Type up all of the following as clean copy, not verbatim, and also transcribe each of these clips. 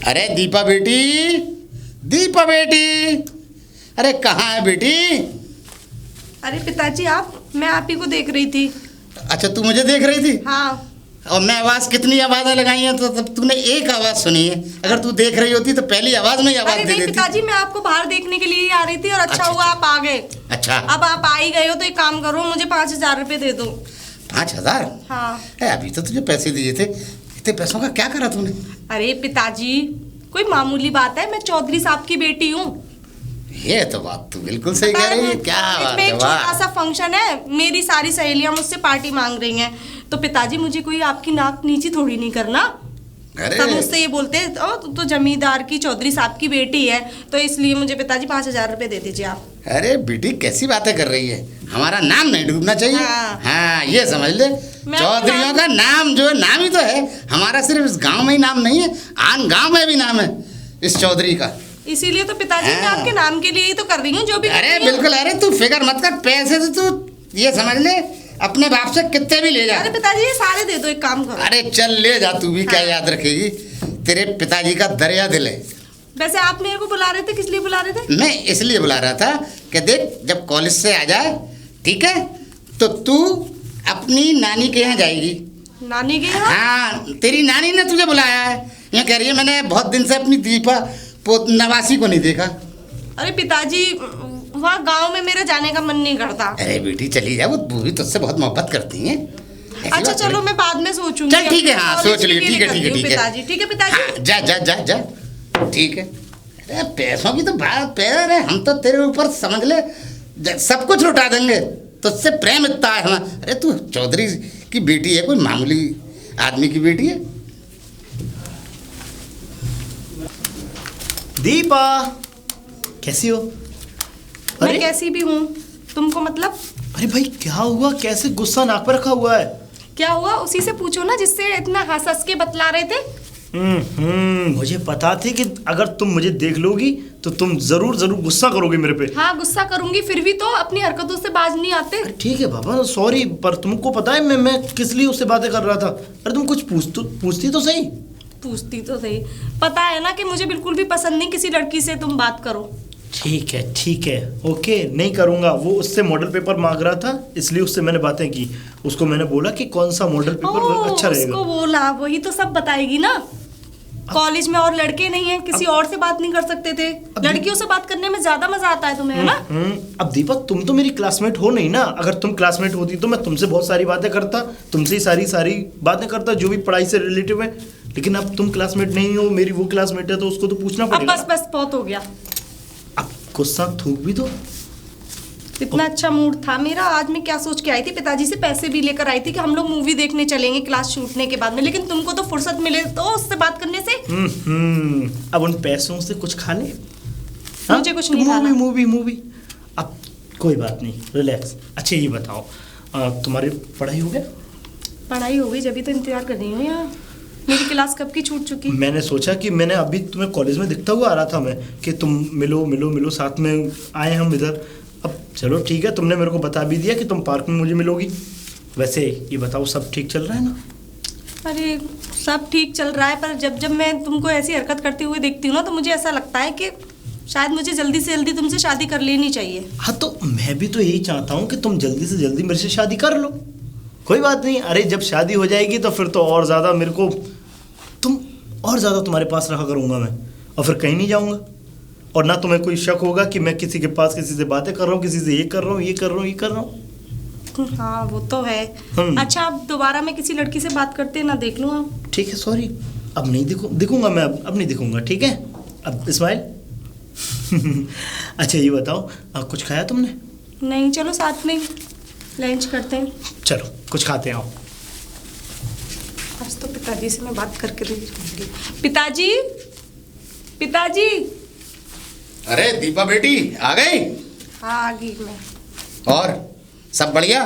अरे दीपा बेटी, दीपा बेटी, अरे कहाँ है बेटी? अरे पिताजी मैं आप ही को देख रही थी। अच्छा तू मुझे देख रही थी? हाँ। और मैं आवाज़ कितनी आवाज़ें लगाई हैं तो तब तूने एक आवाज़ सुनी है। अगर तू देख रही होती तो पहली आवाज़ में ही आवाज़ अरे दे नहीं देती। पिताजी, मैं आपको बाहर देखने के लिए ही आ रही थी और अच्छा हुआ आप आ गए। अच्छा अब आप आ ही गए हो तो एक काम करो, मुझे 5,000 रुपए दे दो। 5,000? हाँ। अभी तो तुझे पैसे दिए थे, इतने पैसों का क्या करा तूने? अरे पिताजी कोई मामूली बात है, मैं चौधरी साहब की बेटी हूँ। ये तो बात तू बिल्कुल सही कह रही है। क्या बात है, एक वाह। छोटा सा फंक्शन है, मेरी सारी सहेलियां मुझसे पार्टी मांग रही हैं, तो पिताजी मुझे कोई आपकी नाक नीची थोड़ी नहीं करना। अरे सब मुझसे ये बोलते हैं तू तो जमींदार की चौधरी साहब की बेटी है, तो इसलिए मुझे पिताजी 5,000 रुपए दे दीजिए आप। अरे बेटी कैसी बातें कर रही है, हमारा नाम नहीं डूबना चाहिए। हाँ। हाँ ये समझ ले, चौधरियों का नाम जो है नाम ही तो है हमारा। सिर्फ इस गांव में ही नाम नहीं है, आन गांव में भी नाम है इस चौधरी का। इसीलिए तो पिताजी मैं आपके नाम के लिए ही तो कर रही हूँ जो भी। अरे बिल्कुल, अरे तू फिक्र मत कर, पैसे तो तू ये समझ ले अपने बाप से कितने भी ले जा। अरे पिताजी ये सारे दे दो, एक काम करो। अरे चल ले जा, तू भी क्या याद रखेगी, तेरे पिताजी का दरिया दिल है। वैसे आप मेरे को बुला रहे थे, किस लिए बुला रहे थे? मैं इसलिए बुला रहा था कि देख जब कॉलेज से आ जाए, ठीक है, तो तू अपनी नानी के यहाँ जाएगी। नानी के यहाँ? हाँ, तेरी नानी ने तुझे बुलाया है। ये कह रही है मैंने बहुत दिन से अपनी दीपा नवासी को नहीं देखा। अरे पिताजी वहाँ गांव में मेरा जाने का मन नहीं करता। अरे बेटी चली जा, वो भी तुझसे बहुत मोहब्बत करती हैं। अच्छा चलो मैं बाद में सोचूंगी। चल ठीक है, हाँ सोच लियो, ठीक है ठीक है ठीक है पिताजी, ठीक है पिताजी। हाँ, जा जा जा जा, ठीक है। अरे पैसों की तो बात है, अरे हम तो तेरे ऊपर समझ ले सब कुछ लुटा देंगे, तुझसे प्रेम इतना है हमारा। अरे तू चौधरी की बेटी है, कोई मामूली आदमी की बेटी है। दीपा कैसी हो? मैं कैसी भी हूँ, तुमको मतलब? अरे भाई क्या हुआ, कैसे गुस्सा नाक पर रखा हुआ है? क्या हुआ उसी से पूछो ना जिससे इतना हंस हंस के बतला रहे थे। मुझे पता थी कि अगर तुम मुझे देख लोगी तो तुम जरूर जरूर गुस्सा करोगे मेरे पे। हाँ गुस्सा करूंगी, फिर भी तो अपनी हरकतों से बाज नहीं आते। अरे ठीक है बाबा, सॉरी, पर तुमको पता है मैं किस लिए उससे बातें कर रहा था? अरे तुम कुछ पूछती तो सही। पूछती तो सही, पता है ना कि मुझे बिल्कुल भी पसंद नहीं किसी लड़की से तुम बात करो। ठीक है ओके, नहीं करूंगा। वो उससे मॉडल पेपर मांग रहा था, इसलिए उससे मैंने बातें की। उसको मैंने बोला कि कौन सा मॉडल पेपर अच्छा रहेगा। उसको बोला, वही तो सब बताएगी ना। कॉलेज में और लड़के नहीं है, किसी और से बात नहीं कर सकते थे? लड़कियों से बात करने में ज्यादा मजा आता है तुम्हें, है ना? अब दीपक तुम तो मेरी क्लासमेट हो नहीं ना। अगर तुम क्लासमेट होती तो मैं तुमसे बहुत सारी बातें करता, तुमसे सारी बातें करता जो भी पढ़ाई से रिलेटिव है। लेकिन अब तुम क्लासमेट नहीं हो, मेरी वो क्लासमेट है, तो उसको तो पूछना पड़ेगा। अब बस बहुत हो गया। अब गुस्सा थूक भी दो। इतना अच्छा मूड था मेरा आज, मैं क्या सोच के आई थी, पिताजी से पैसे भी लेकर आई थी कि हम लोग मूवी देखने चलेंगे क्लास छूटने के बाद में, लेकिन तुमको तो फुर्सत मिले तो उससे बात करने से। अब उन पैसों से कुछ खा ले। मुझे कुछ नहीं खाना। मूवी अब कोई बात नहीं, रिलैक्स। अच्छा ये बताओ, तुम्हारी पढ़ाई हो गया? पढ़ाई हो गई, जब भी तो इंतजार कर रही हूँ यार। मेरी क्लास कब की छूट चुकी। मैंने सोचा कि मैंने अभी तुम्हें कॉलेज में दिखता हुआ आ रहा था मैं, कि तुम मिलो साथ में आए हम इधर। अब चलो ठीक है, तुमने मेरे को बता भी दिया कि तुम पार्क में मुझे मिलोगी। वैसे ये बताओ सब ठीक चल रहा है ना? अरे सब ठीक चल रहा है, पर जब मैं तुमको ऐसी हरकत करते हुए देखती हूँ ना तो मुझे ऐसा लगता है कि शायद मुझे जल्दी से जल्दी तुमसे शादी कर लेनी चाहिए। हाँ तो मैं भी तो यही चाहता हूँ कि तुम जल्दी से जल्दी मेरे से शादी कर लो। कोई बात नहीं, अरे जब शादी हो जाएगी तो फिर तो और ज़्यादा मेरे को और ज़्यादा तुम्हारे पास रहा करूँगा मैं, और फिर कहीं नहीं जाऊँगा। और ना तुम्हें कोई शक होगा कि मैं किसी के पास किसी से बातें कर रहा हूँ, किसी से ये कर रहा हूँ। हाँ वो तो है। अच्छा अब दोबारा मैं किसी लड़की से बात करते ना देख लूँ। ठीक है सॉरी, अब नहीं दिखूंगा मैं, अब नहीं दिखूंगा, ठीक है? अब स्माइल। अच्छा ये बताओ, कुछ खाया तुमने? नहीं, चलो साथ में लंच करते हैं। चलो कुछ खाते हैं, आओ। आज तो पिताजी से मैं बात करके देखूंगी। पिताजी। अरे दीपा बेटी आ गई? हाँ आ गई मैं। और सब बढ़िया,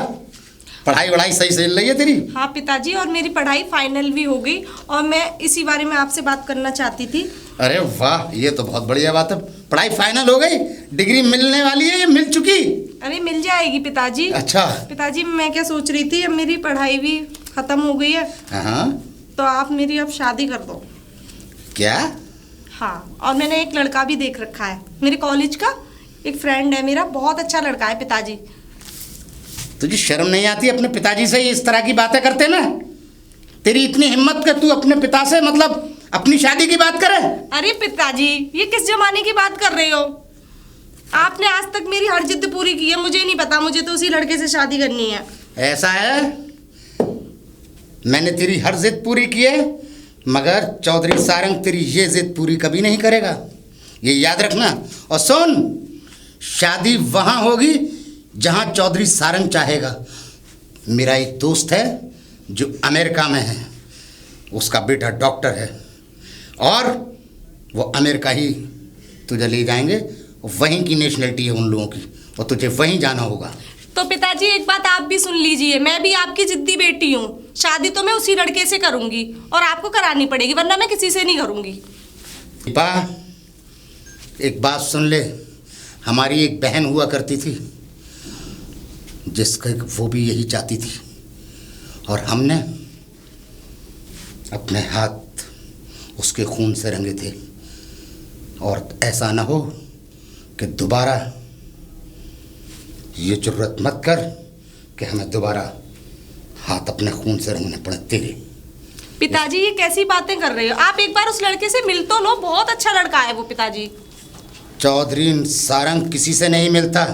पढ़ाई सही चल रही है तेरी? हाँ पिताजी, और मेरी पढ़ाई फाइनल भी हो गई, और मैं इसी बारे में आपसे बात करना चाहती थी। अरे वाह, ये तो बहुत बढ़िया बात है। पढ़ाई फाइनल हो गई, डिग्री मिलने वाली है या मिल चुकी? अरे मिल जाएगी पिताजी। अच्छा पिताजी मैं क्या सोच रही थी, अब मेरी पढ़ाई भी खत्म हो गई है, हाँ, तो आप मेरी अब शादी कर दो। क्या हाँ, और मैंने एक लड़का भी देख रखा है, मेरे कॉलेज का एक फ्रेंड है मेरा, बहुत अच्छा लड़का है पिताजी। तुझे शर्म नहीं आती अपने पिताजी से इस तरह की बातें करते ना? तेरी इतनी हिम्मत कि तू अपने पिता से मतलब अपनी शादी की बात करे? अरे पिताजी, ये किस जमाने की बात कर रहे हो? आपने आज तक मेरी हर जिद पूरी की है, मुझे नहीं पता, मुझे तो उसी लड़के से शादी करनी है। ऐसा है? मैंने तेरी हर जिद पूरी की है, मगर चौधरी सारंग तेरी ये जिद पूरी कभी नहीं करेगा, ये याद रखना। और सुन, शादी वहां होगी जहां चौधरी सारंग चाहेगा। मेरा एक दोस्त है जो अमेरिका में है, उसका बेटा डॉक्टर है, और वो अमेरिका ही तुझे ले जाएंगे। वहीं की नेशनलिटी है उन लोगों की, और तुझे वहीं जाना होगा। तो पिताजी एक बात आप भी सुन लीजिए, मैं भी आपकी जिद्दी बेटी हूँ। शादी तो मैं उसी लड़के से करूंगी, और आपको करानी पड़ेगी, वरना मैं किसी से नहीं करूंगी। दीपा, एक बात सुन ले, हमारी एक बहन हुआ करती थी जिसका वो भी यही चाहती थी, और हमने अपने हाथ उसके खून से रंगे थे। और ऐसा ना हो कि दोबारा ये जुर्रत मत कर कि हमें दोबारा हाथ अपने खून से रंगने पड़े तेरे। पिताजी ये कैसी बातें कर रहे हो? आप एक बार उस लड़के से मिल तो लो, बहुत अच्छा लड़का है वो पिताजी। चौधरी सारंग किसी से नहीं मिलता,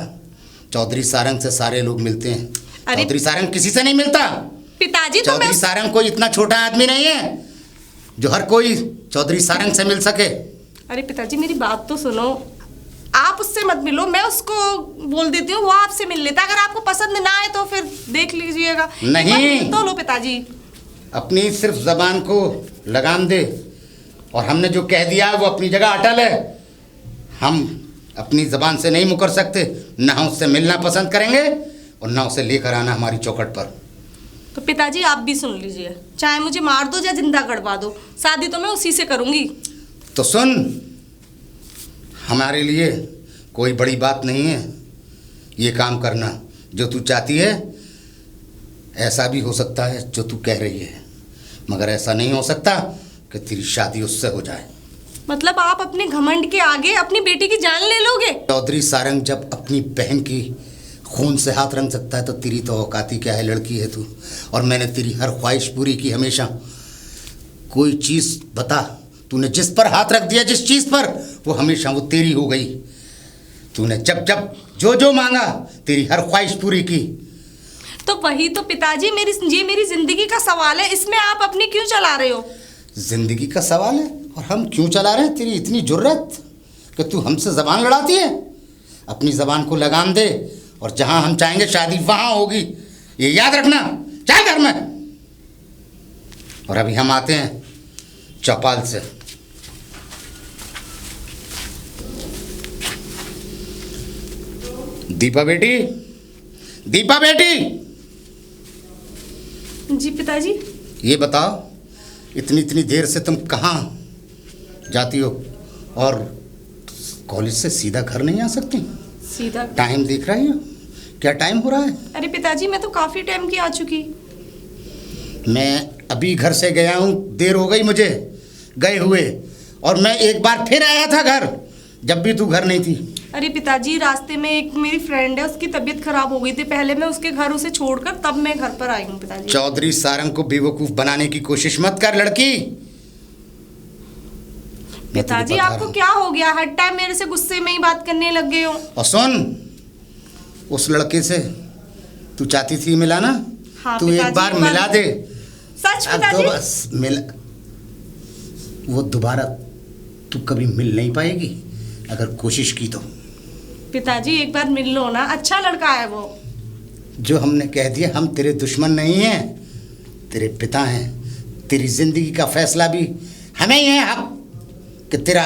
चौधरी सारंग से सारे लोग मिलते हैं। चौधरी सारंग किसी से नहीं मिलता पिताजी। तो चौधरी सारंग कोई इतना छोटा आदमी नहीं है जो हर कोई चौधरी सारंग से मिल सके। अरे पिताजी मेरी बात तो सुनो, आप उससे मत मिलो, मैं उसको बोल देती हूँ, वो आपसे मिल लेता। अगर आपको पसंद ना आए तो फिर देख लीजिएगा। नहीं तो लो पिताजी, अपनी सिर्फ जबान को लगाम दे, और हमने जो कह दिया वो अपनी जगह अटल है। हम अपनी जबान से नहीं मुकर सकते, ना हम उससे मिलना पसंद करेंगे और ना उसे लेकर आना हमारी चौखट पर। तो पिताजी आप भी सुन लीजिए, चाहे मुझे मार दो या जिंदा गड़वा दो, शादी तो मैं उसी से करूंगी। तो सुन, हमारे लिए कोई बड़ी बात नहीं है ये काम करना जो तू चाहती है। ऐसा भी हो सकता है जो तू कह रही है, मगर ऐसा नहीं हो सकता कि तेरी शादी उससे हो जाए। मतलब आप अपने घमंड के आगे अपनी बेटी की जान ले लोगे? चौधरी सारंग जब अपनी बहन की खून से हाथ रंग सकता है तो तेरी तो औकाती क्या है? लड़की है तू, और मैंने तेरी हर ख्वाहिश पूरी की हमेशा। कोई चीज़ बता, तूने जिस पर हाथ रख दिया, जिस चीज़ पर, वो हमेशा वो तेरी हो गई। तूने जब जब जो जो मांगा तेरी हर ख्वाहिश पूरी की। तो वही तो पिताजी, ये मेरी जिंदगी का सवाल है, इसमें आप अपनी क्यों चला रहे हो? जिंदगी का सवाल है और हम क्यों चला रहे हैं? तेरी इतनी जुर्रत कि तू हमसे जबान लड़ाती है। अपनी जबान को लगाम दे, और जहां हम चाहेंगे शादी वहां होगी, ये याद रखना। क्या घर में? और अभी हम आते हैं चौपाल से। दीपा बेटी, दीपा बेटी। जी पिताजी। ये बताओ, इतनी इतनी देर से तुम कहाँ जाती हो, और कॉलेज से सीधा घर नहीं आ सकती? सीधा टाइम देख रही हो? क्या टाइम हो रहा है? अरे पिताजी मैं तो काफी टाइम की आ चुकी। मैं अभी घर से गया हूँ, देर हो गई मुझे गए हुए, और मैं एक बार फिर आया था घर जब भी तू घर नहीं थी। अरे पिताजी रास्ते में एक मेरी फ्रेंड है, उसकी तबीयत खराब हो गई थी, पहले मैं उसके घर उसे छोड़कर तब मैं घर पर आई हूँ पिताजी। चौधरी सारंग को बेवकूफ बनाने की कोशिश मत कर लड़की। पिताजी आपको क्या हो गया? हर टाइम मेरे से गुस्से में ही बात करने लग गए हो। और सुन, उस लड़के से तू चाहती थी मिलाना? हाँ, तू एक बार मिला दे। सच अब पिताजी? तो बस मिल, वो दोबारा तू कभी मिल नहीं पाएगी अगर कोशिश की तो। पिताजी एक बार मिल लो ना, अच्छा लड़का है वो। जो हमने कह दिया, हम तेरे दुश्मन नहीं हैं, तेरे पिता हैं। तेरी जिंदगी का फैसला भी हमें ही है हक कि तेरा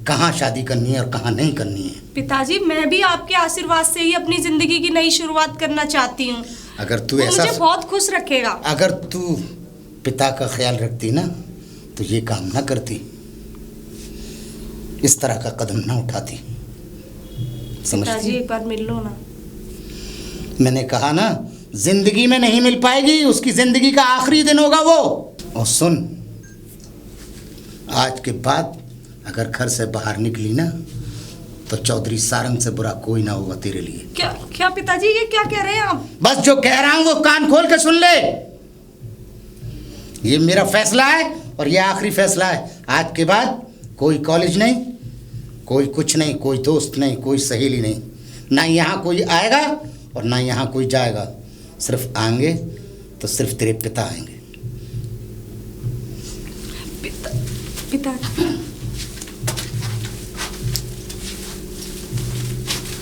कहाँ शादी करनी है और कहाँ नहीं करनी है। पिताजी मैं भी आपके आशीर्वाद से ही अपनी जिंदगी की नई शुरुआत करना चाहती हूँ। अगर तू ऐसा, मुझे बहुत खुश रखेगा। अगर तू पिता का ख्याल रखती ना तो ये काम ना करती, इस तरह का कदम ना उठाती। पिताजी एक बार मिल लो ना। मैंने कहा ना, जिंदगी में नहीं मिल पाएगी, उसकी जिंदगी का आखिरी दिन होगा वो। और सुन, आज के बाद अगर घर से बाहर निकली ना तो चौधरी सारंग से बुरा कोई ना होगा तेरे लिए। क्या क्या पिताजी, ये क्या कह रहे हैं आप? बस जो कह रहा हूं वो कान खोल के सुन ले। ये मेरा फैसला है और ये आखिरी फैसला है। आज के बाद कोई कॉलेज नहीं, कोई कुछ नहीं, कोई दोस्त नहीं, कोई सहेली नहीं, ना यहाँ कोई आएगा और ना यहाँ कोई जाएगा। सिर्फ आएंगे तो सिर्फ तेरे पिता आएंगे। पिताजी